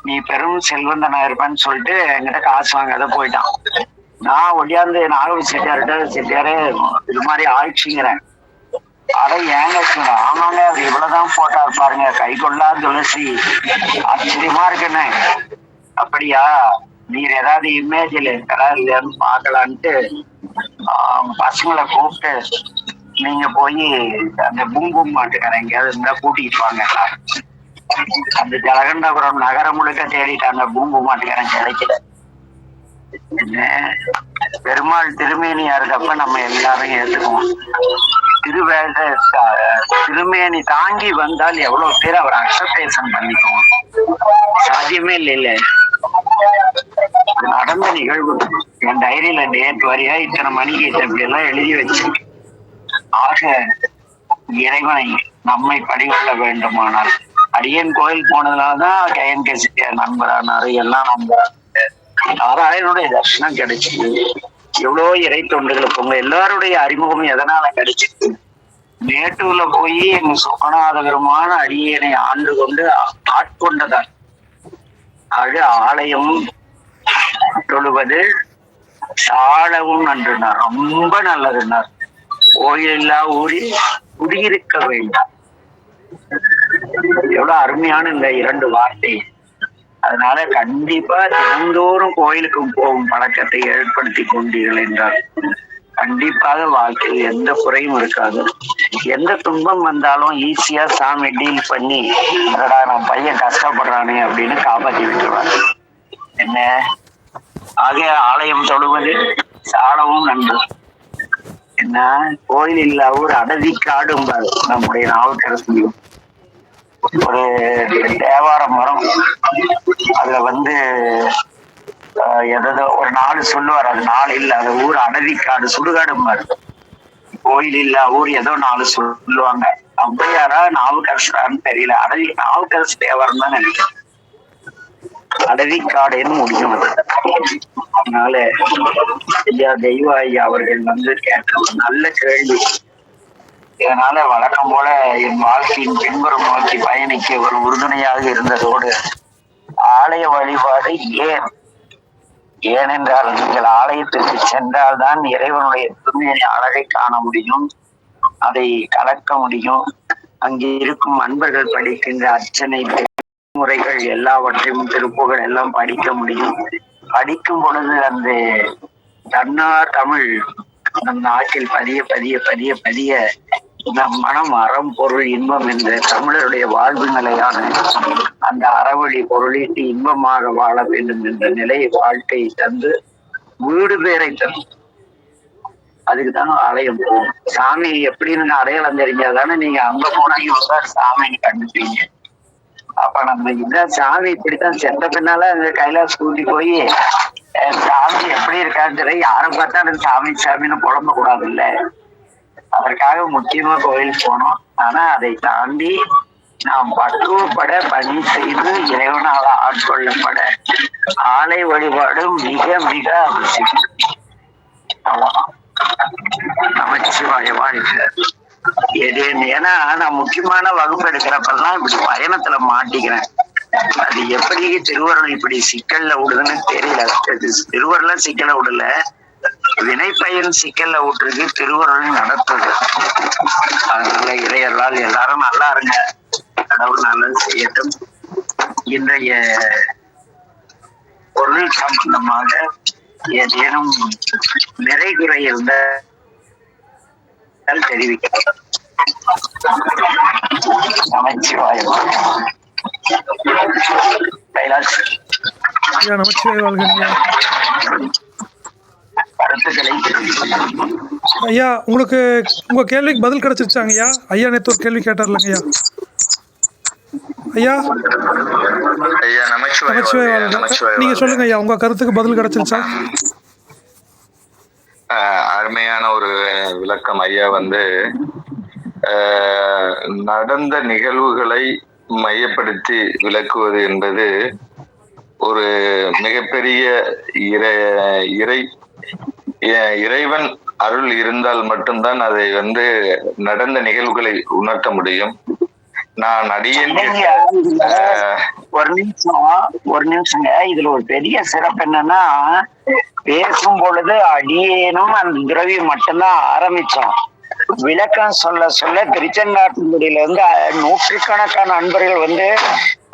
நீ பெரும் செல்வந்தனா இருப்பேன்னு சொல்லிட்டு என்கிட்ட காசு வாங்காத போயிட்டான். நான் ஒடியாந்து நாகூர் செட்டியாரு இது மாதிரி ஆட்சிங்கிறேன். அட ஏங்க ஆமாங்க, அவர் இவ்வளவுதான் போட்டார் பாருங்க, கை கொள்ளா துளசி, ஆச்சரியமா இருக்குன்னு. அப்படியா, நீர் ஏதாவது இமேஜில் இருக்கிறா இல்லையான்னு பாக்கலான்ட்டு பசங்களை கூப்பிட்டு, நீங்க போய் அந்த பூம்பு மாட்டுக்காரன் எங்கேயாவது இருந்தா கூட்டிட்டு வாங்க. அந்த ஜலகண்டபுரம் நகரம் முழுக்க தேடிட்டாங்க, பூம்பு மாட்டுக்காரன் கிடைக்கல. பெருமாள் திருமேனியா இருக்கப்ப நம்ம எல்லாரும் ஏத்துக்குவோம். திருமேனி தாங்கி வந்தால் எவ்வளவு பேர் அவர் அக்செப்டேஷன் பண்ணிக்குவோம். சாத்தியமே இல்லை. நடந்த நிகழ்வு என் டைரியில டேட் வரையா இத்தனை மணிக்கு இப்படி எல்லாம் எழுதி வச்சு. ஆக இறைவனை நம்மை படிகொள்ள வேண்டுமானால், அடியன் கோயில் போனதுனாலதான் KNK நண்பரானாரு, எல்லாம் நண்பரானாரு. நாராயணனுடைய தர்ஷனம் கிடைச்சது. எவ்வளவு இறை தொண்டுகளுக்கு உங்க எல்லாருடைய அறிமுகம் எதனால கிடைச்சிது? மேட்டூர்ல போய் எங்க சுகநாத பெருமான அடியனை ஆண்டு கொண்டு ஆட்கொண்டதான். ஆக ஆலயம் தொழுவது சாலவும் நன்றுனார், ரொம்ப நல்லதுன்னார். கோயில் இல்லா ஊரில் குடியிருக்க வேண்டாம். எவ்வளவு அருமையான இந்த 2 வார்த்தை. அதனால கண்டிப்பா தினந்தோறும் கோயிலுக்கு போகும் பழக்கத்தை ஏற்படுத்தி கொண்டீர்கள் என்றால் கண்டிப்பாக வாழ்க்கையில் எந்த குறையும் இருக்காது. எந்த துன்பம் வந்தாலும் ஈஸியா சாமி டீல் பண்ணி, அதடா நம்ம பையன் கஷ்டப்படுறானே அப்படின்னு காப்பாற்றி விட்டுருவாங்க. என்ன ஆக ஆலயம் தொழுவது சாலவும் நன்று. என்ன கோயில் இல்ல ஊர் அடவி காடும்பாரு நம்முடைய நாவுக்கரசு. ஒரு தேவார மரம், அதுல வந்து எதோ ஒரு 4 சொல்லுவார். அது 4 இல்ல, அது ஊர் அடவிக்காடு சுடுகாடும்பாரு. கோயில் இல்ல ஊர் ஏதோ 4 சொல்லுவாங்க. ஔவையாரா நாவுக்கரசரான்னு தெரியல. நாவுக்கரசு தேவாரம் தான் நினைக்கிறேன். அடவிக்காடுன்னு முடியும். அதனால ஐயா தெய்வ ஐயா அவர்கள் வந்து கேட்ட நல்ல கேள்வி. இதனால வழக்கம் போல என் வாழ்க்கையின் பின்புறம் நோக்கி பயணிக்க ஒரு உறுதுணையாக இருந்ததோடு, ஆலய வழிபாடு ஏனென்றால் நீங்கள் ஆலயத்திற்கு சென்றால்தான் இறைவனுடைய தூய்மையை அழகை காண முடியும், அதை கலக்க முடியும். அங்கே இருக்கும் அன்பர்கள் படிக்கின்ற அர்ச்சனை முறைகள் எல்லாவற்றையும் திருப்புகள் எல்லாம் படிக்க முடியும். படிக்கும் பொழுது அந்த தன்னார் தமிழ் நம் நாட்டில் பதிய பதிய பதிய பதிய நம் மனம் அறம் பொருள் இன்பம் என்ற தமிழருடைய வாழ்வு நிலையான அந்த அறவழி பொருளிட்டு இன்பமாக வாழ வேண்டும் என்ற நிலை வாழ்க்கை தந்து வீடு பேரை தந்து அதுக்குதானே ஆலயம் போகும். சாமி எப்படின்னு அடையாளம் தெரிஞ்சாதானே நீங்க அங்க போனாங்க சாமின்னு கண்டுப்பீங்க. அப்ப நம்ம இந்த சாமி இப்படித்தான் செத்த பின்னால அந்த கைலாஸ் கூட்டி போய் சாமி எப்படி இருக்கான்னு தெரியல, யாரை பார்த்தா அந்த சாமி சாமின்னு புலம்ப கூடாது இல்ல. அதற்காக முக்கியமா கோயில் போனோம். ஆனா அதை தாண்டி நாம் பக்குவப்பட பணி செய்து இறைவனால ஆட்கொள்ளப்பட ஆலை வழிபாடு மிக மிக அவசியம். நமச்சிவாய வாழ்க. ஏன்னா நான் முக்கியமான வகுப்பு எடுக்கிறப்பெல்லாம் இப்படி பயணத்துல மாட்டிக்கிறேன். அது எப்படி திருவருள் இப்படி சிக்கல்ல விடுதுன்னு தெரியல. திருவருள சிக்கல்ல விடல, வினைப்பயன் சிக்கல்ல விட்டுருக்கு, திருவருள் நடத்துது. அதனால இறையர்களால் எல்லாரும் நல்லா இருங்க, கடவுள் நல்லது செய்யட்டும். இன்றைய பொருள் சம்பந்தமாக ஏதேனும் நிறைகுறை இருந்த தெரிவிக்கப்பட்டது. நமச்சிவாயம். கைலாஷ் ஐயா நமச்சிவாய வாழ்க. கருத்துக்களை ஐயா உங்களுக்கு உங்கள் கேள்விக்கு பதில் கிடச்சிருச்சாங்க ஐயா? ஐயா நேற்று ஒரு கேள்வி கேட்டார்லங்க ஐயா. ஐயா ஐயா நமச்சிவாய நமச்சிவாய வாழ்க. வாழ்க. நமச்சிவாய நீங்கள் வாழ்க. சொல்லுங்கள் ஐயா, உங்கள் கருத்துக்கு பதில் கிடச்சிருச்சா? அருமையான ஒரு விளக்கம் ஐயா. நடந்த நிகழ்வுகளை மையப்படுத்தி விளக்குவது என்பது ஒரு மிகப்பெரிய இறைவன் அருள் இருந்தால் மட்டும்தான் அதை நடந்த நிகழ்வுகளை உணர்த்த முடியும். நான் அடியேன் ஒரு நிமிஷங்க. இதுல ஒரு பெரிய சிறப்பு என்னன்னா, பேசும் பொழுது அடியேனும் அந்த திரவியம் மட்டும்தான் ஆரம்பிச்சோம். விளக்கம் சொல்ல சொல்ல திருச்செங்காட்டுக்குடியில இருந்து நூற்றுக்கணக்கான நண்பர்கள்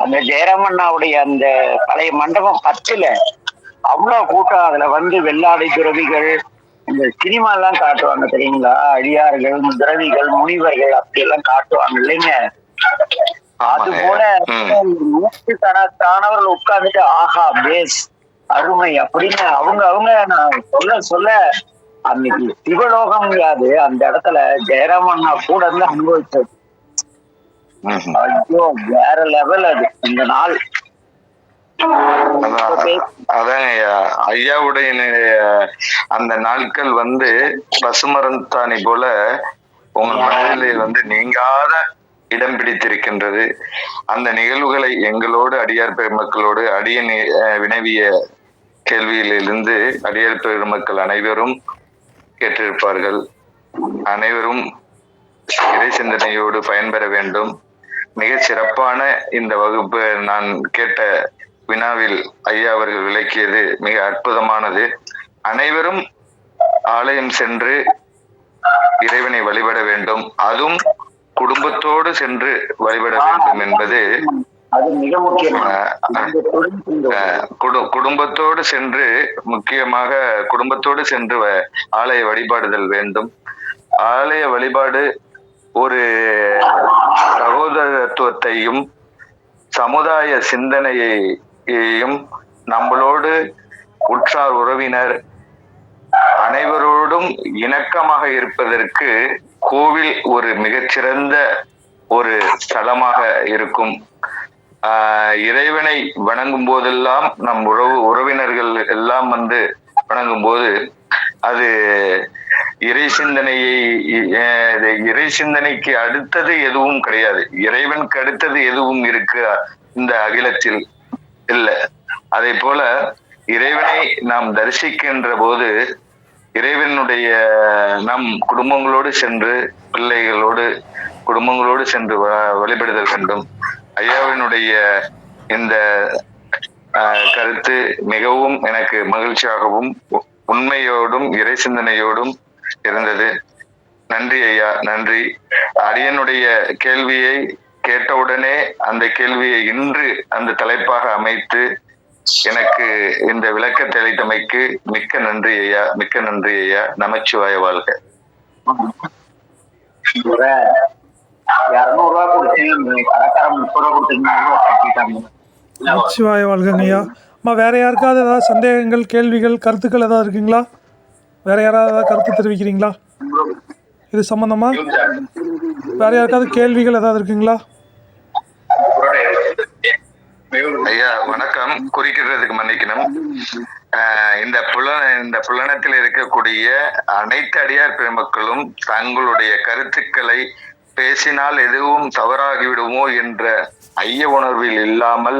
அந்த ஜெயராமண்ணாவுடைய அந்த பழைய மண்டபம் 10ல அவ்வளவு கூட்டம். அதுல வெள்ளாடை துறவிகள், இந்த சினிமா எல்லாம் காட்டுவாங்க தெரியுங்களா, அடியார்கள், துறவிகள், முனிவர்கள் அப்படி எல்லாம் காட்டுவாங்க இல்லைங்க. அது போல நூற்றுக்கணக்கானவர்கள் உட்கார்ந்துட்டு ஆஹா பேஸ் அருமை அப்படின்னு அவங்க நான் சொல்ல சொல்ல அன்னைக்கு சிவலோகம் யாது அந்த இடத்துல ஜெயராமண்ணா கூட இருந்து அனுபவிச்சது. ஐயோ வேற லெவல் அது இந்த நாள். அதான் ஐயாவுடைய அந்த நாட்கள் பசுமரந்தாணி போல உங்க மனதிலே நீங்காத இடம் பிடித்திருக்கின்றது. அந்த நிகழ்வுகளை எங்களோடு அடியார் பெருமக்களோடு அடியன் வினவிய கேள்வியிலிருந்து அடியார் பெருமக்கள் அனைவரும் கேட்டிருப்பார்கள். அனைவரும் இறை சிந்தனையோடு பயன்பெற வேண்டும். மிக சிறப்பான இந்த வகுப்பு நான் கேட்ட வினாவில் ஐயா அவர்கள் விளக்கியது மிக அற்புதமானது. அனைவரும் ஆலயம் சென்று இறைவனை வழிபட வேண்டும், அதுவும் குடும்பத்தோடு சென்று வழிபட வேண்டும் என்பது குடும்பத்தோடு சென்று, முக்கியமாக குடும்பத்தோடு சென்று ஆலய வழிபாடுதல் வேண்டும். ஆலய வழிபாடு ஒரு சகோதரத்துவத்தையும் சமுதாய சிந்தனையையும் நம்மளோடு உற்றார் உறவினர் அனைவரோடும் இணக்கமாக இருப்பதற்கு கோவில் ஒரு மிகச்சிறந்த ஒரு ஸ்தலமாக இருக்கும். இறைவனை வணங்கும் போதெல்லாம் நம் உறவினர்கள் எல்லாம் வணங்கும் போது அது இறை சிந்தனைக்கு அடுத்தது எதுவும் கிடையாது. இறைவனுக்கு அடுத்தது எதுவும் இருக்கு இந்த அகிலத்தில் இல்லை. அதே போல இறைவனை நாம் தரிசிக்கின்ற போது இறைவனுடைய நம் குடும்பங்களோடு சென்று, பிள்ளைகளோடு குடும்பங்களோடு சென்று வழிபடுதல் வேண்டும். ஐயாவினுடைய இந்த கருத்து மிகவும் எனக்கு மகிழ்ச்சியாகவும் உண்மையோடும் இறை சிந்தனையோடும் இருந்தது. நன்றி ஐயா, நன்றி. அடியனுடைய கேள்வியை கேட்டவுடனே அந்த கேள்வியை இன்று அந்த தலைப்பாக அமைத்து எனக்கு இந்த விளக்கத்தை அளித்தமைக்கு மிக்க நன்றி ஐயா, மிக்க நன்றி ஐயா. நமச்சிவாய வாழ்க. 200 ரூபா கொடுத்து கடைக்காரன் 30 ரூபா கொடுத்து 100 ரூபா கட்டிட்டாங்க. நமச்சிவாய வாழ்கங்க ஐயா. அம்மா வேறு யாருக்காவது ஏதாவது சந்தேகங்கள், கேள்விகள், கருத்துக்கள் ஏதாவது இருக்குங்களா? வேறு யாராவது ஏதாவது கருத்து தெரிவிக்கிறீங்களா இது சம்மந்தமா? வேறு யாருக்காவது கேள்விகள் ஏதாவது இருக்குங்களா? ஐயா வணக்கம். குறிக்கிறதுக்கு மன்னிக்கணும். இந்த புலனத்தில் இருக்கக்கூடிய அனைத்து அடியார் பெருமக்களும் தங்களுடைய கருத்துக்களை பேசினால் எதுவும் தவறாகிவிடுமோ என்ற ஐய உணர்வில் இல்லாமல்